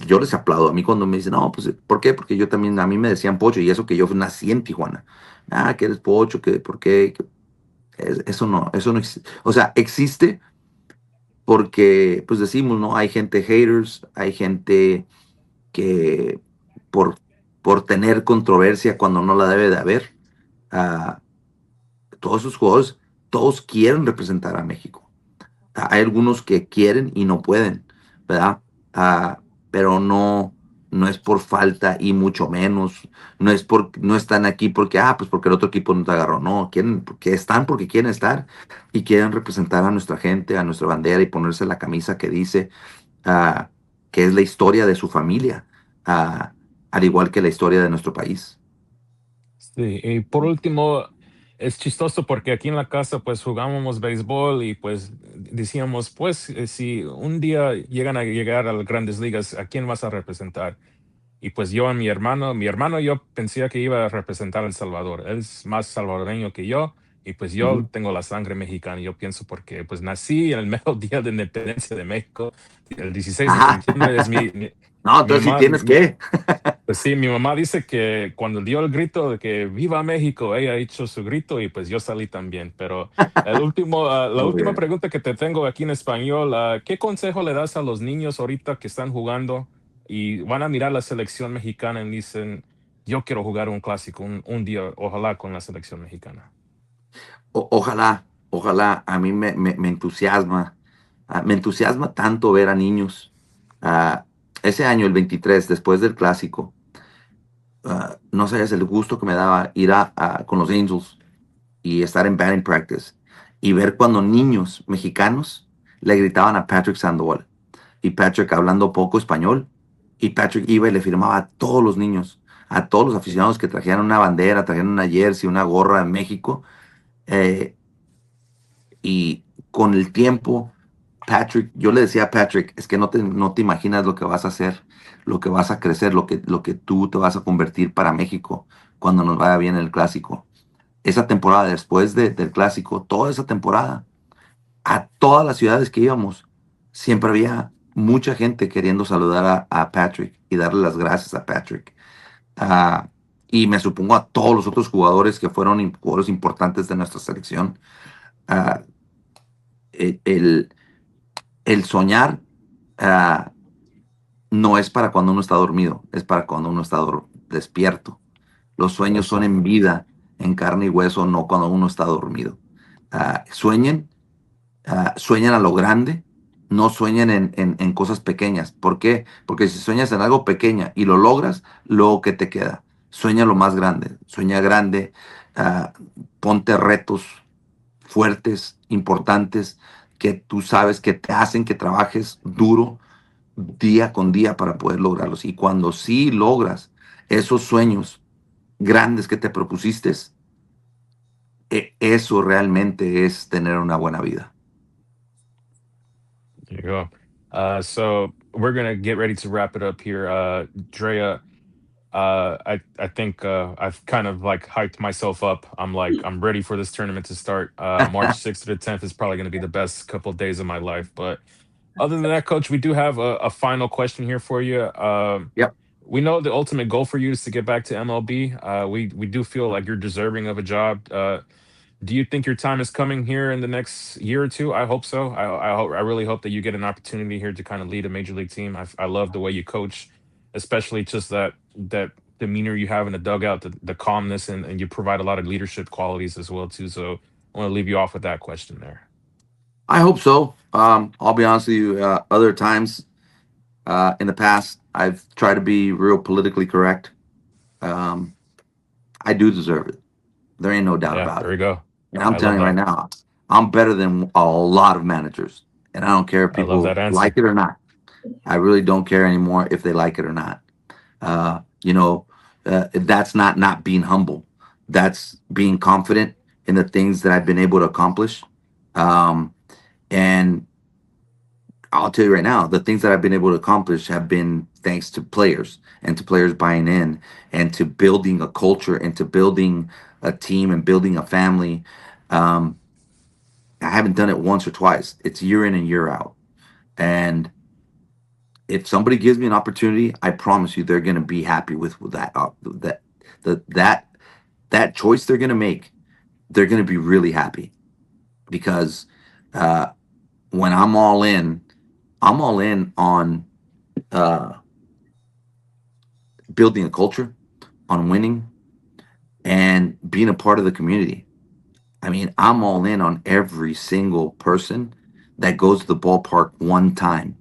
Yo les aplaudo. A mí cuando me dicen, no, pues, ¿por qué? Porque yo también, a mí me decían Pocho, y eso que yo nací en Tijuana. Que eres Pocho, que ¿por qué? Eso no existe. O sea, existe porque, pues decimos, ¿no? Hay gente haters, hay gente que por, por tener controversia cuando no la debe de haber, ah, todos esos jugadores, todos quieren representar a México. Hay algunos que quieren y no pueden, ¿verdad? Pero no es por falta y mucho menos, no están aquí porque, pues porque el otro equipo no te agarró, no, quieren, porque quieren estar y quieren representar a nuestra gente, a nuestra bandera y ponerse la camisa que dice, ah, que es la historia de su familia, ah, al igual que la historia de nuestro país. Sí, y por último, es chistoso porque aquí en la casa pues jugábamos béisbol y pues decíamos, pues si un día llegan a llegar a las grandes ligas, ¿a quién vas a representar? Y pues yo a mi hermano yo pensé que iba a representar a El Salvador. Él es más salvadoreño que yo y pues yo Ujú. tengo la sangre mexicana. Yo pienso porque pues nací en el mero día de independencia de México. El 16 de Ajá. septiembre es No, mi entonces sí mamá, tienes que. pues sí, mi mamá dice que cuando dio el grito de que viva México, ella ha hecho su grito y pues yo salí también. Pero la Muy última bien. pregunta que te tengo aquí en español, ¿qué consejo le das a los niños ahorita que están jugando y van a mirar la selección mexicana y dicen, yo quiero jugar un clásico un día, ojalá con la selección mexicana? Ojalá, a mí me entusiasma tanto ver a niños. Ah, Ese año, el 23 después del clásico, no sabes el gusto que me daba ir con los Angels y estar en batting practice y ver cuando niños mexicanos le gritaban a Patrick Sandoval y Patrick hablando poco español, y Patrick iba y le firmaba a todos los niños, a todos los aficionados que trajeran una bandera, trajeran una jersey, una gorra de México. eh, y con el tiempo, Patrick, yo le decía a Patrick, es que no te imaginas lo que vas a hacer, lo que vas a crecer, lo que tú te vas a convertir para México cuando nos vaya bien el clásico. Esa temporada, después del clásico, toda esa temporada, a todas las ciudades que íbamos, siempre había mucha gente queriendo saludar a Patrick y darle las gracias a Patrick. Ah, y me supongo a todos los otros jugadores que fueron jugadores importantes de nuestra selección. Ah, el, el- el soñar, ah, no es para cuando uno está dormido, es para cuando uno está despierto. Los sueños son Eso. en vida, en carne y hueso, no cuando uno está dormido. Sueñen, sueñen a lo grande, no sueñen en cosas pequeñas. ¿Por qué? Porque si sueñas en algo pequeña y lo logras, luego ¿qué te queda? Sueña lo más grande, sueña grande, ah, ponte retos fuertes, importantes, que tú sabes que te hacen que trabajes duro día con día para poder lograrlos. Y cuando sí logras esos sueños grandes que te propusiste, eso realmente es tener una buena vida. There you go. So we're gonna get ready to wrap it up here. Drea, I think I've kind of like hyped myself up. I'm like, I'm ready for this tournament to start. March 6th to the 10th is probably going to be the best couple of days of my life. But other than that, Coach, we do have a final question here for you. Yep. We know the ultimate goal for you is to get back to MLB. We do feel like you're deserving of a job. Do you think your time is coming here in the next year or two? I hope so. I really hope that you get an opportunity here to kind of lead a major league team. I love the way you coach, especially just that demeanor you have in the dugout, the calmness, and you provide a lot of leadership qualities as well too. So I want to leave you off with that question there. I hope so. I'll be honest with you. Other times in the past, I've tried to be real politically correct. I do deserve it. There ain't no doubt Yeah, about there it. we go. And I'm I love telling you right that. now, I'm better than a lot of managers. And I don't care if I love people that like answer. it or not. I really don't care anymore if they like it or not. You know, that's not being humble. That's being confident in the things that I've been able to accomplish. Um, and I'll tell you right now, the things that I've been able to accomplish have been thanks to players and to players buying in and to building a culture and to building a team and building a family. Um, I haven't done it once or twice. It's year in and year out. And if somebody gives me an opportunity, I promise you they're going to be happy with that that that choice they're going to make. They're going to be really happy because uh, when I'm all in on uh, building a culture, on winning, and being a part of the community. I mean, I'm all in on every single person that goes to the ballpark one time.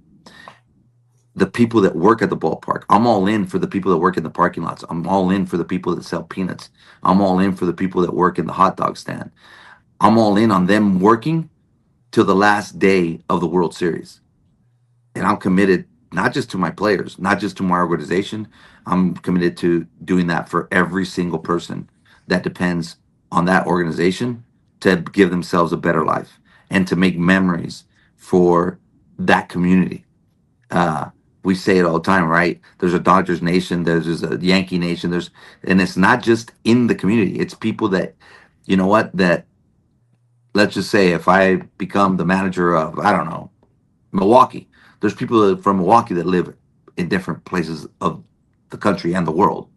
The people that work at the ballpark. I'm all in for the people that work in the parking lots. I'm all in for the people that sell peanuts. I'm all in for the people that work in the hot dog stand. I'm all in on them working till the last day of the World Series. And I'm committed not just to my players, not just to my organization. I'm committed to doing that for every single person that depends on that organization to give themselves a better life and to make memories for that community. Uh, we say it all the time, right? There's a Dodgers nation, there's a Yankee nation, and it's not just in the community. It's people that, you know what, that let's just say if I become the manager of, I don't know, Milwaukee, there's people from Milwaukee that live in different places of the country and the world.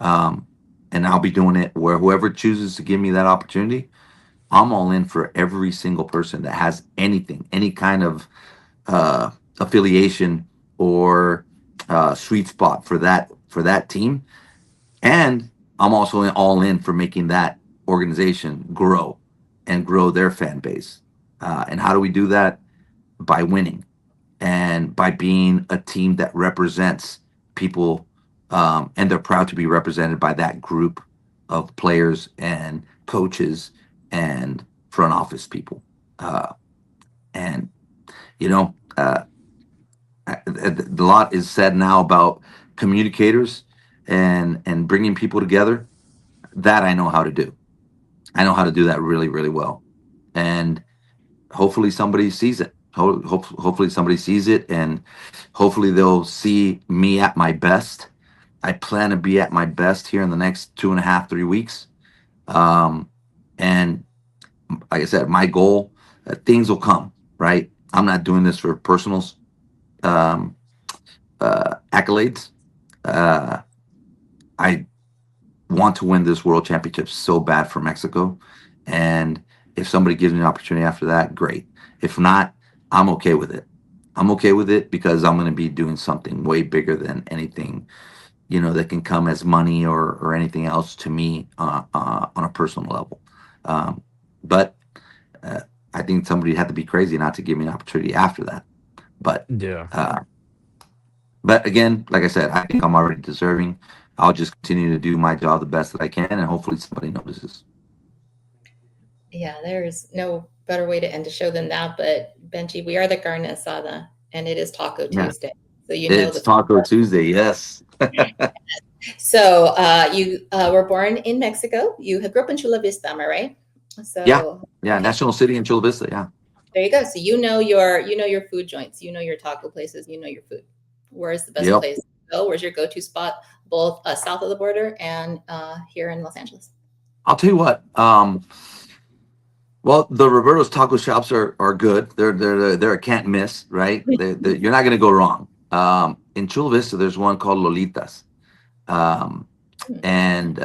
Um, and I'll be doing it where whoever chooses to give me that opportunity, I'm all in for every single person that has anything, any kind of affiliation or sweet spot for that team. And I'm also all in for making that organization grow and grow their fan base. And how do we do that? By winning and by being a team that represents people, and they're proud to be represented by that group of players and coaches and front office people. And you know, a lot is said now about communicators and bringing people together. That I know how to do. I know how to do that really, really well. And hopefully somebody sees it. Hopefully somebody sees it, and hopefully they'll see me at my best. I plan to be at my best here in the next 2.5, 3 weeks. And like I said, my goal, things will come, right? I'm not doing this for personal um, accolades. Uh, I want to win this world championship so bad for Mexico. And if somebody gives me an opportunity after that, great. If not, I'm okay with it. I'm okay with it because I'm going to be doing something way bigger than anything, that can come as money or anything else to me on a personal level. But uh, I think somebody had to be crazy not to give me an opportunity after that. But Yeah. but again, like I said, I think I'm already deserving. I'll just continue to do my job the best that I can, and hopefully somebody notices. Yeah, there's no better way to end a show than that. But Benji, we are the carne asada, and it is Taco Yeah, Tuesday. So it's Taco Tuesday. Yes. So you were born in Mexico. You grew up in Chula Vista, am I right? Yeah. So Yeah. okay, National City in Chula Vista. Yeah. there you go. So you know your food joints, you know your taco places, you know your food. Where's the best Yep. place to go? Where's your go-to spot, both south of the border and here in Los Angeles? I'll tell you what. Well, the Roberto's taco shops are good. They're a can't miss, right? You're not going to go wrong. In Chula Vista, there's one called Lolitas, and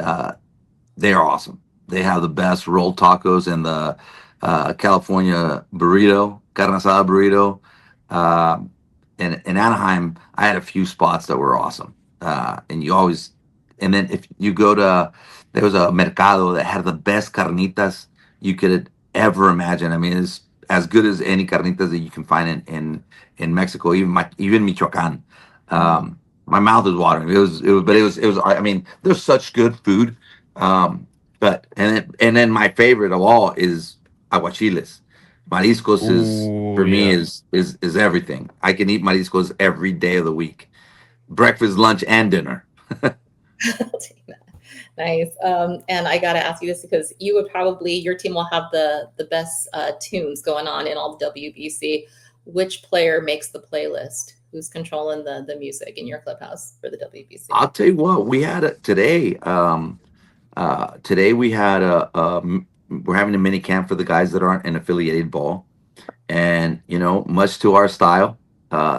they are awesome. They have the best rolled tacos and the California burrito, carne asada burrito. In Anaheim, I had a few spots that were awesome. And then if you go to, there was a mercado that had the best carnitas you could ever imagine. I mean, it's as good as any carnitas that you can find in Mexico, even Michoacan. My mouth is watering. It was. I mean, there's such good food. And then my favorite of all is aguachiles. Mariscos is for me is everything. I can eat mariscos every day of the week, breakfast, lunch, and dinner. I'll take that. Nice. And I got to ask you this because your team will have the best tunes going on in all the WBC. Which player makes the playlist? Who's controlling the music in your clubhouse for the WBC? I'll tell you what, we had today. Today we had we're having a mini camp for the guys that aren't in affiliated ball, and much to our style,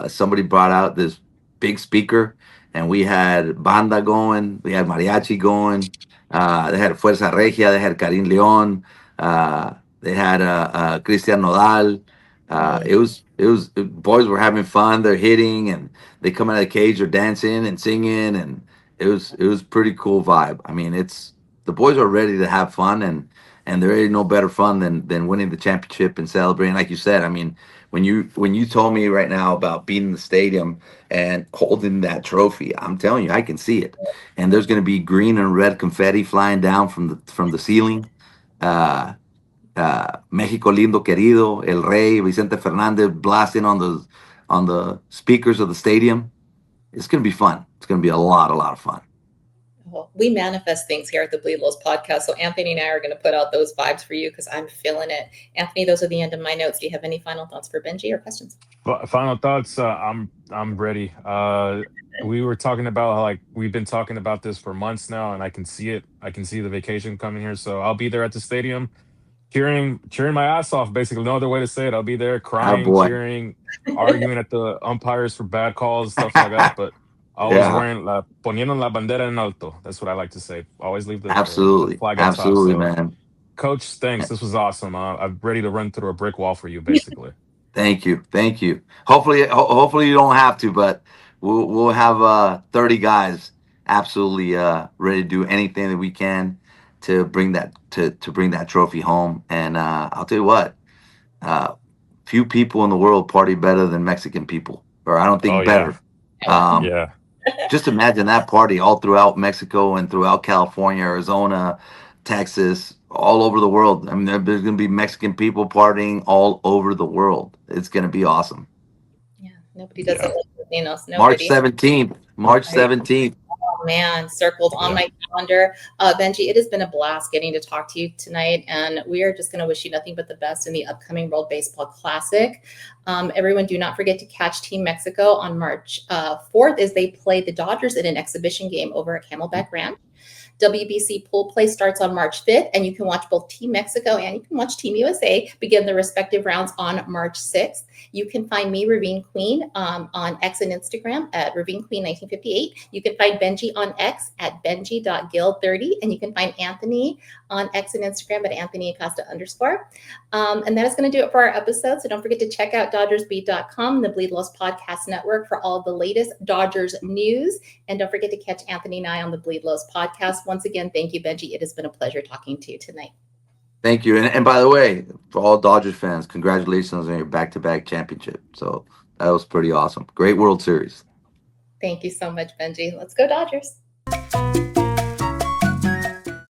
somebody brought out this big speaker, and we had banda going, we had mariachi going, they had Fuerza Regia, they had Karim Leon, they had Cristian Nodal. It was boys were having fun. They're hitting and they come out of the cage, they're dancing and singing, and it was pretty cool vibe. I mean, the boys are ready to have fun, and there ain't no better fun than winning the championship and celebrating. Like you said, I mean, when you told me right now about being in the stadium and holding that trophy, I'm telling you, I can see it. And there's going to be green and red confetti flying down from the ceiling. Mexico lindo querido, El Rey, Vicente Fernandez blasting on the speakers of the stadium. It's going to be fun. It's going to be a lot of fun. Well, we manifest things here at the Bleed Lows podcast. So Anthony and I are going to put out those vibes for you because I'm feeling it. Anthony, those are the end of my notes. Do you have any final thoughts for Benji or questions? Final thoughts. I'm ready. We were talking about how, like, we've been talking about this for months now, and I can see it. I can see the vacation coming here. So I'll be there at the stadium, cheering my ass off. Basically, no other way to say it. I'll be there crying, cheering, arguing at the umpires for bad calls, stuff like that. But always wearing poniendo la bandera en alto. That's what I like to say. Always leave the flag at top. So, man. Coach, thanks. This was awesome. I'm ready to run through a brick wall for you, basically. Thank you. Hopefully you don't have to, but we'll have 30 guys absolutely ready to do anything that we can to bring that trophy home. And I'll tell you what, few people in the world party better than Mexican people, or I don't think better. Yeah. Just imagine that party all throughout Mexico and throughout California, Arizona, Texas, all over the world. I mean, there's going to be Mexican people partying all over the world. It's going to be awesome. Yeah, nobody does it like Latinos. March 17th. Oh, man, circled on my calendar. Benji, it has been a blast getting to talk to you tonight, and we are just going to wish you nothing but the best in the upcoming World Baseball Classic. Everyone, do not forget to catch Team Mexico on March 4th as they play the Dodgers in an exhibition game over at Camelback Ranch. WBC Pool play starts on March 5th, and you can watch both Team Mexico and you can watch Team USA begin their respective rounds on March 6th. You can find me, Ravine Queen, on X and Instagram at Ravine Queen 1958. You can find Benji on X at benji.gil30, and you can find Anthony on X and Instagram at Anthony Acosta _. And that is going to do it for our episode. So don't forget to check out DodgersBeat.com, the Bleed Lows Podcast Network, for all the latest Dodgers news. And don't forget to catch Anthony and I on the Bleed Lows Podcast. Once again, thank you, Benji. It has been a pleasure talking to you tonight. Thank you. And by the way, for all Dodgers fans, congratulations on your back-to-back championship. So that was pretty awesome. Great World Series. Thank you so much, Benji. Let's go Dodgers.